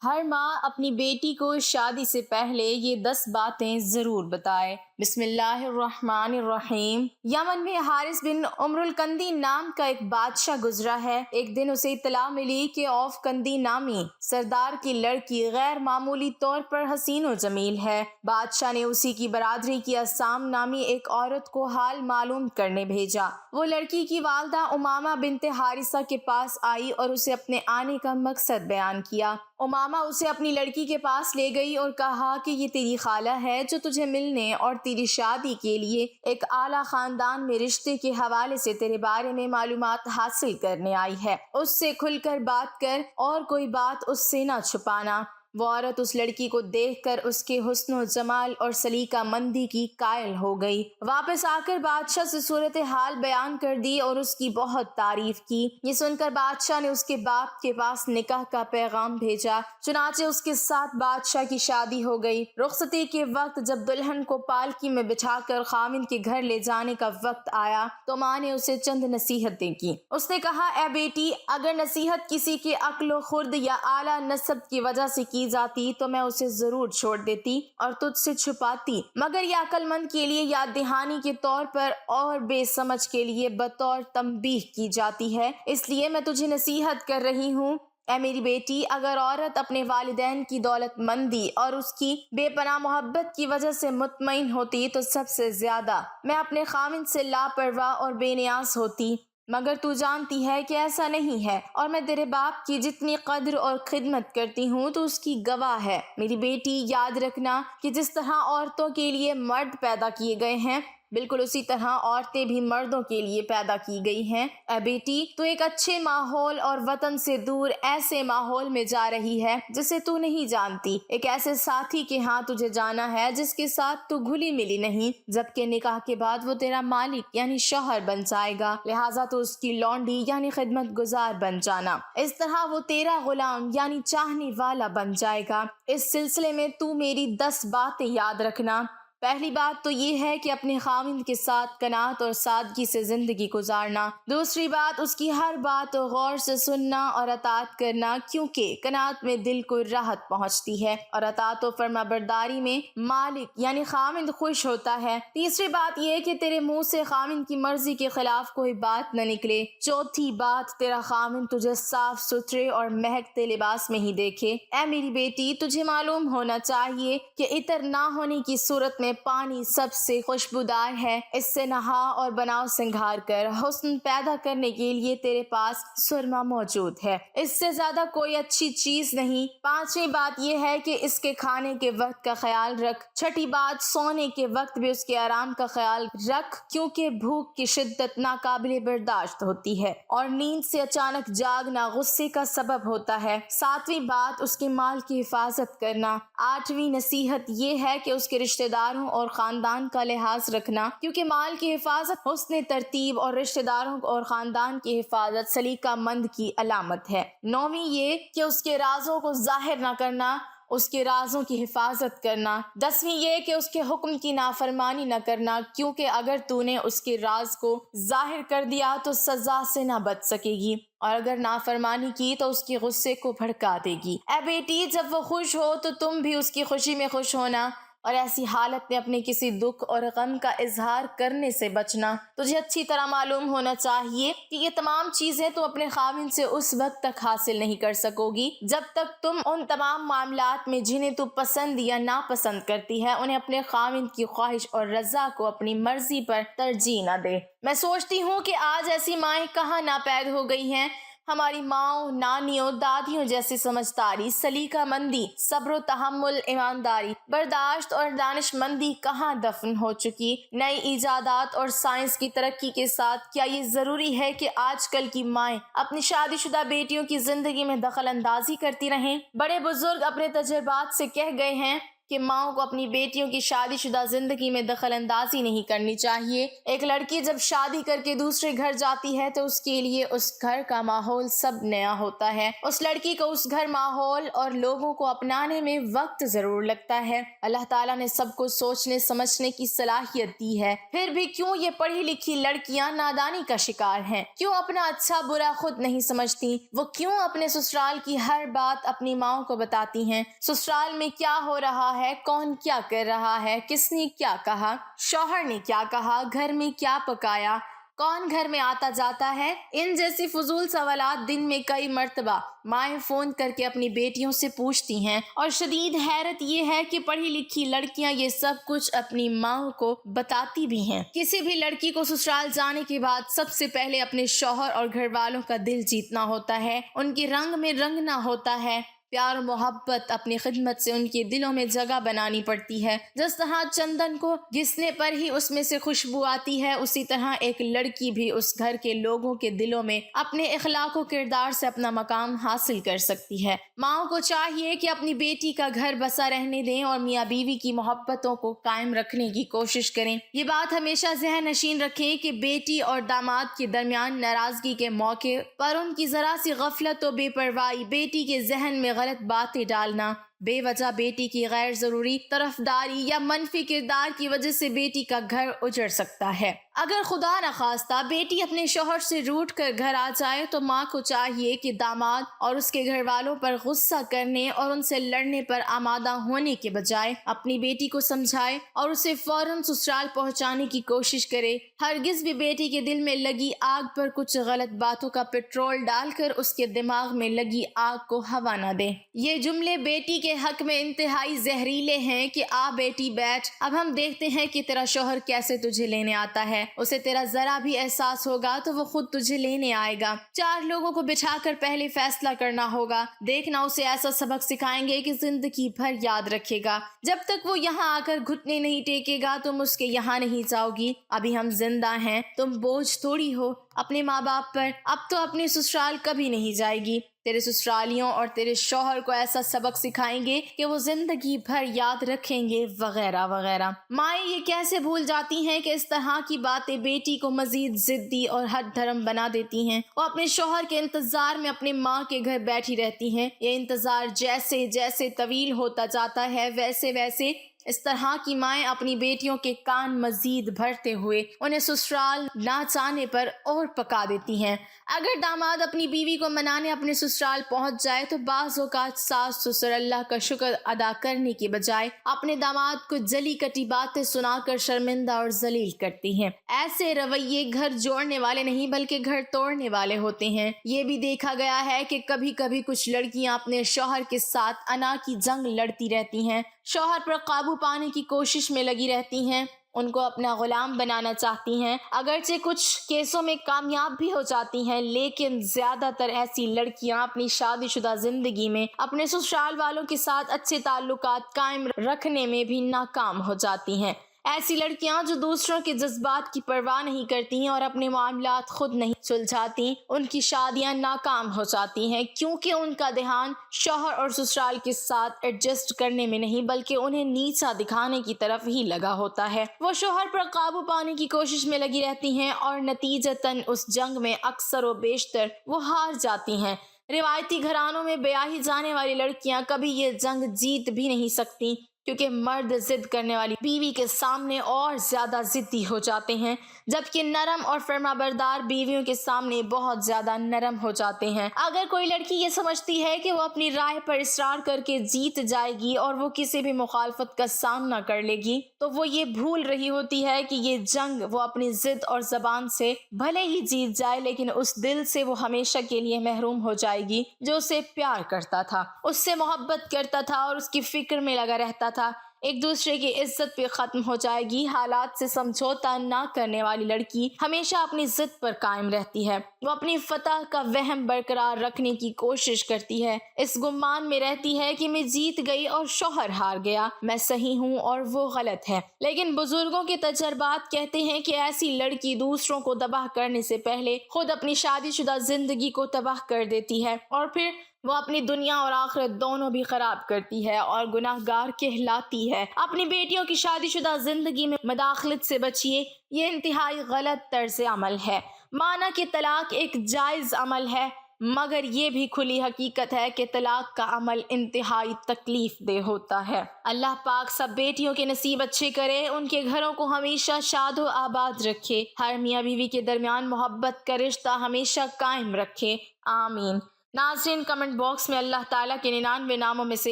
ہر ماں اپنی بیٹی کو شادی سے پہلے یہ 10 باتیں ضرور بتائے۔ بسم اللہ الرحمن الرحیم۔ یمن میں حارث بن عمرو الکندی نام کا ایک بادشاہ گزرا ہے۔ ایک دن اسے اطلاع ملی کہ اوف کندی نامی سردار کی لڑکی غیر معمولی طور پر حسین و جمیل ہے۔ بادشاہ نے اسی کی برادری کی اسام نامی ایک عورت کو حال معلوم کرنے بھیجا۔ وہ لڑکی کی والدہ امامہ بنت حارثہ کے پاس آئی اور اسے اپنے آنے کا مقصد بیان کیا۔ امامہ اسے اپنی لڑکی کے پاس لے گئی اور کہا کہ یہ تیری خالہ ہے جو تجھے ملنے اور تیری شادی کے لیے ایک اعلیٰ خاندان میں رشتے کے حوالے سے تیرے بارے میں معلومات حاصل کرنے آئی ہے۔ اس سے کھل کر بات کر اور کوئی بات اس سے نہ چھپانا۔ وہ عورت اس لڑکی کو دیکھ کر اس کے حسن و جمال اور سلیقہ مندی کی قائل ہو گئی۔ واپس آ کر بادشاہ سے صورتحال بیان کر دی اور اس کی بہت تعریف کی۔ یہ سن کر بادشاہ نے اس کے باپ کے پاس نکاح کا پیغام بھیجا۔ چنانچہ اس کے ساتھ بادشاہ کی شادی ہو گئی۔ رخصتی کے وقت جب دلہن کو پالکی میں بٹھا کر خاوند کے گھر لے جانے کا وقت آیا تو ماں نے اسے چند نصیحتیں کی۔ اس نے کہا، اے بیٹی، اگر نصیحت کسی کے عقل و خرد یا اعلیٰ نسب کی وجہ سے کی جاتی تو میں اسے ضرور چھوڑ دیتی اور تجھ سے چھپاتی، مگر یہ عقل مند کے لیے یاد دہانی کے طور پر اور بے سمجھ کے لیے بطور تنبیہ کی جاتی ہے، اس لیے میں تجھے نصیحت کر رہی ہوں۔ اے میری بیٹی، اگر عورت اپنے والدین کی دولت مندی اور اس کی بے پناہ محبت کی وجہ سے مطمئن ہوتی تو سب سے زیادہ میں اپنے خاوند سے لاپرواہ اور بے نیاز ہوتی، مگر تو جانتی ہے کہ ایسا نہیں ہے اور میں تیرے باپ کی جتنی قدر اور خدمت کرتی ہوں تو اس کی گواہ ہے۔ میری بیٹی، یاد رکھنا کہ جس طرح عورتوں کے لیے مرد پیدا کیے گئے ہیں بالکل اسی طرح عورتیں بھی مردوں کے لیے پیدا کی گئی ہیں۔ اے بیٹی، تو ایک اچھے ماحول اور وطن سے دور ایسے ماحول میں جا رہی ہے جسے تو نہیں جانتی، ایک ایسے ساتھی کے ہاں تجھے جانا ہے جس کے ساتھ تو گھلی ملی نہیں، جبکہ نکاح کے بعد وہ تیرا مالک یعنی شوہر بن جائے گا، لہٰذا تو اس کی لونڈی یعنی خدمت گزار بن جانا، اس طرح وہ تیرا غلام یعنی چاہنے والا بن جائے گا۔ اس سلسلے میں تو میری 10 باتیں یاد رکھنا۔ پہلی بات تو یہ ہے کہ اپنے خاوند کے ساتھ قناعت اور سادگی سے زندگی گزارنا۔ دوسری بات، اس کی ہر بات غور سے سننا اور اطاعت کرنا، کیونکہ قناعت میں دل کو راحت پہنچتی ہے اور اطاعت و فرما برداری میں مالک یعنی خاوند خوش ہوتا ہے۔ تیسری بات یہ کہ تیرے منہ سے خاوند کی مرضی کے خلاف کوئی بات نہ نکلے۔ چوتھی بات، تیرا خاوند تجھے صاف ستھرے اور مہکتے لباس میں ہی دیکھے۔ اے میری بیٹی، تجھے معلوم ہونا چاہیے کہ عطر نہ ہونے کی صورت میں پانی سب سے خوشبودار ہے، اس سے نہا اور بناؤ سنگھار کر حسن پیدا کرنے کے لیے تیرے پاس سرما موجود ہے، اس سے زیادہ کوئی اچھی چیز نہیں۔ پانچویں بات یہ ہے کہ اس کے کھانے کے وقت کا خیال رکھ۔ چھٹی بات، سونے کے وقت بھی اس کے آرام کا خیال رکھ، کیونکہ بھوک کی شدت ناقابل برداشت ہوتی ہے اور نیند سے اچانک جاگنا غصے کا سبب ہوتا ہے۔ ساتویں بات، اس کے مال کی حفاظت کرنا۔ آٹھویں نصیحت یہ ہے کہ اس کے رشتہ داروں اور خاندان کا لحاظ رکھنا، کیونکہ مال کی حفاظت حسن ترتیب اور رشتہ داروں اور خاندان کی حفاظت سلیقہ مند کی علامت ہے۔ نویں یہ کہ اس کے رازوں کو ظاہر نہ کرنا، اس کے رازوں کی حفاظت کرنا۔ 10ویں یہ کہ اس کے حکم کی نافرمانی نہ کرنا، کیونکہ اگر تو نے اس کے راز کو ظاہر کر دیا تو سزا سے نہ بچ سکے گی اور اگر نافرمانی کی تو اس کے غصے کو بھڑکا دے گی۔ اے بیٹی، جب وہ خوش ہو تو تم بھی اس کی خوشی میں خوش ہونا اور ایسی حالت میں اپنے کسی دکھ اور غم کا اظہار کرنے سے بچنا۔ تجھے اچھی طرح معلوم ہونا چاہیے کہ یہ تمام چیزیں تم اپنے خاوند سے اس وقت تک حاصل نہیں کر سکو گی جب تک تم ان تمام معاملات میں جنہیں تو پسند یا ناپسند کرتی ہے انہیں اپنے خاوند کی خواہش اور رضا کو اپنی مرضی پر ترجیح نہ دے۔ میں سوچتی ہوں کہ آج ایسی مائیں کہاں ناپید ہو گئی ہیں۔ ہماری ماؤں، نانیوں، دادیوں جیسی سمجھداری، سلیقہ مندی، صبر و تحمل، ایمانداری، برداشت اور دانش مندی کہاں دفن ہو چکی۔ نئی ایجادات اور سائنس کی ترقی کے ساتھ کیا یہ ضروری ہے کہ آج کل کی مائیں اپنی شادی شدہ بیٹیوں کی زندگی میں دخل اندازی کرتی رہیں؟ بڑے بزرگ اپنے تجربات سے کہہ گئے ہیں کہ ماؤں کو اپنی بیٹیوں کی شادی شدہ زندگی میں دخل اندازی نہیں کرنی چاہیے۔ ایک لڑکی جب شادی کر کے دوسرے گھر جاتی ہے تو اس کے لیے اس گھر کا ماحول سب نیا ہوتا ہے۔ اس لڑکی کو اس گھر، ماحول اور لوگوں کو اپنانے میں وقت ضرور لگتا ہے۔ اللہ تعالیٰ نے سب کو سوچنے سمجھنے کی صلاحیت دی ہے، پھر بھی کیوں یہ پڑھی لکھی لڑکیاں نادانی کا شکار ہیں؟ کیوں اپنا اچھا برا خود نہیں سمجھتی؟ وہ کیوں اپنے سسرال کی ہر بات اپنی ماں کو بتاتی ہیں؟ سسرال میں کیا ہو رہا ہے، کون کیا کر رہا ہے، کس نے کیا کہا، شوہر نے کیا کہا، گھر میں کیا پکایا، کون گھر میں آتا جاتا ہے، ان جیسی فضول سوالات دن میں کئی مرتبہ مائیں فون کر کے اپنی بیٹیوں سے پوچھتی ہیں۔ اور شدید حیرت یہ ہے کہ پڑھی لکھی لڑکیاں یہ سب کچھ اپنی ماں کو بتاتی بھی ہیں۔ کسی بھی لڑکی کو سسرال جانے کے بعد سب سے پہلے اپنے شوہر اور گھر والوں کا دل جیتنا ہوتا ہے، ان کے رنگ میں رنگنا ہوتا ہے، پیار و محبت اپنی خدمت سے ان کے دلوں میں جگہ بنانی پڑتی ہے۔ جس طرح چندن کو گھسنے پر ہی اس میں سے خوشبو آتی ہے، اسی طرح ایک لڑکی بھی اس گھر کے لوگوں کے دلوں میں اپنے اخلاق و کردار سے اپنا مقام حاصل کر سکتی ہے۔ ماؤں کو چاہیے کہ اپنی بیٹی کا گھر بسا رہنے دیں اور میاں بیوی کی محبتوں کو قائم رکھنے کی کوشش کریں۔ یہ بات ہمیشہ ذہن نشین رکھیں کہ بیٹی اور داماد کے درمیان ناراضگی کے موقع پر ان کی ذرا سی غفلت و بے پرواہی، بیٹی کے ذہن میں غلط باتیں ڈالنا، بے وجہ بیٹی کی غیر ضروری طرفداری یا منفی کردار کی وجہ سے بیٹی کا گھر اجڑ سکتا ہے۔ اگر خدا نخواستہ بیٹی اپنے شوہر سے روٹھ کر گھر آ جائے تو ماں کو چاہیے کہ داماد اور اس کے گھر والوں پر غصہ کرنے اور ان سے لڑنے پر آمادہ ہونے کے بجائے اپنی بیٹی کو سمجھائے اور اسے فوراً سسرال پہنچانے کی کوشش کرے۔ ہرگز بھی بیٹی کے دل میں لگی آگ پر کچھ غلط باتوں کا پٹرول ڈال کر اس کے دماغ میں لگی آگ کو ہوا نہ دے۔ یہ جملے بیٹی کے حق میں انتہائی زہریلے ہیں کہ آ بیٹی بیٹھ، اب ہم دیکھتے ہیں کہ تیرا شوہر کیسے تجھے لینے آتا ہے، اسے تیرا ذرا بھی احساس ہوگا تو وہ خود تجھے لینے آئے گا۔ چار لوگوں کو بٹھا کر پہلے فیصلہ کرنا ہوگا، دیکھنا اسے ایسا سبق سکھائیں گے کہ زندگی بھر یاد رکھے گا۔ جب تک وہ یہاں آ کر گھٹنے نہیں ٹیکے گا تم اس کے یہاں نہیں جاؤ گی۔ ابھی ہم زندہ ہیں، تم بوجھ تھوڑی ہو اپنے ماں باپ پر، اب تو اپنے سسرال کبھی نہیں جائے گی۔ تیرے سسرالیوں اور تیرے شوہر کو ایسا سبق سکھائیں گے کہ وہ زندگی بھر یاد رکھیں گے، وغیرہ وغیرہ۔ مائیں یہ کیسے بھول جاتی ہیں کہ اس طرح کی باتیں بیٹی کو مزید ضدی اور حد دھرم بنا دیتی ہیں۔ وہ اپنے شوہر کے انتظار میں اپنے ماں کے گھر بیٹھی رہتی ہیں۔ یہ انتظار جیسے جیسے طویل ہوتا جاتا ہے ویسے ویسے اس طرح کی مائیں اپنی بیٹیوں کے کان مزید بھرتے ہوئے انہیں سسرال نہ جانے پر اور پکا دیتی ہیں۔ اگر داماد اپنی بیوی کو منانے اپنے سسرال پہنچ جائے تو بعض اوقات ساس سسر اللہ کا شکر ادا کرنے کی بجائے اپنے داماد کو جلی کٹی باتیں سنا کر شرمندہ اور ذلیل کرتی ہیں۔ ایسے رویے گھر جوڑنے والے نہیں بلکہ گھر توڑنے والے ہوتے ہیں۔ یہ بھی دیکھا گیا ہے کہ کبھی کبھی کچھ لڑکیاں اپنے شوہر کے ساتھ انا کی جنگ لڑتی رہتی ہیں، شوہر پر قابو پانے کی کوشش میں لگی رہتی ہیں، ان کو اپنا غلام بنانا چاہتی ہیں، اگرچہ کچھ کیسوں میں کامیاب بھی ہو جاتی ہیں، لیکن زیادہ تر ایسی لڑکیاں اپنی شادی شدہ زندگی میں اپنے سسرال والوں کے ساتھ اچھے تعلقات قائم رکھنے میں بھی ناکام ہو جاتی ہیں۔ ایسی لڑکیاں جو دوسروں کے جذبات کی پرواہ نہیں کرتی اور اپنے معاملات خود نہیں سلجھاتی، ان کی شادیاں ناکام ہو جاتی ہیں کیونکہ ان کا دھیان شوہر اور سسرال کے ساتھ ایڈجسٹ کرنے میں نہیں بلکہ انہیں نیچا دکھانے کی طرف ہی لگا ہوتا ہے۔ وہ شوہر پر قابو پانے کی کوشش میں لگی رہتی ہیں اور نتیجتاً اس جنگ میں اکثر و بیشتر وہ ہار جاتی ہیں۔ روایتی گھرانوں میں بیاہی جانے والی لڑکیاں کبھی یہ جنگ جیت بھی نہیں سکتی کیونکہ مرد ضد کرنے والی بیوی کے سامنے اور زیادہ ضدی ہو جاتے ہیں، جبکہ نرم اور فرما بردار بیویوں کے سامنے بہت زیادہ نرم ہو جاتے ہیں۔ اگر کوئی لڑکی یہ سمجھتی ہے کہ وہ اپنی رائے پر اصرار کر کے جیت جائے گی اور وہ کسی بھی مخالفت کا سامنا کر لے گی تو وہ یہ بھول رہی ہوتی ہے کہ یہ جنگ وہ اپنی ضد اور زبان سے بھلے ہی جیت جائے لیکن اس دل سے وہ ہمیشہ کے لیے محروم ہو جائے گی جو اسے پیار کرتا تھا، اس سے محبت کرتا تھا اور اس کی فکر میں لگا رہتا تھا۔ ایک دوسرے کی عزت بھی ختم ہو جائے گی۔ حالات سے سمجھوتا نہ کرنے والی لڑکی ہمیشہ اپنی ضد پر قائم رہتی ہے۔ وہ اپنی فتح کا وہم برقرار رکھنے کی کوشش کرتی ہے، اس گمان میں رہتی ہے کہ میں جیت گئی اور شوہر ہار گیا، میں صحیح ہوں اور وہ غلط ہے۔ لیکن بزرگوں کے تجربات کہتے ہیں کہ ایسی لڑکی دوسروں کو تباہ کرنے سے پہلے خود اپنی شادی شدہ زندگی کو تباہ کر دیتی ہے، اور پھر وہ اپنی دنیا اور آخرت دونوں بھی خراب کرتی ہے اور گناہ گار کہلاتی ہے۔ اپنی بیٹیوں کی شادی شدہ زندگی میں مداخلت سے بچیے، یہ انتہائی غلط طرز عمل ہے۔ مانا کہ طلاق ایک جائز عمل ہے، مگر یہ بھی کھلی حقیقت ہے کہ طلاق کا عمل انتہائی تکلیف دہ ہوتا ہے۔ اللہ پاک سب بیٹیوں کے نصیب اچھے کرے، ان کے گھروں کو ہمیشہ شاد و آباد رکھے، ہر میاں بیوی کے درمیان محبت کا رشتہ ہمیشہ قائم رکھے، آمین۔ ناظرین، کمنٹ باکس میں اللہ تعالیٰ کے 99 ناموں میں سے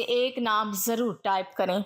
ایک نام ضرور ٹائپ کریں۔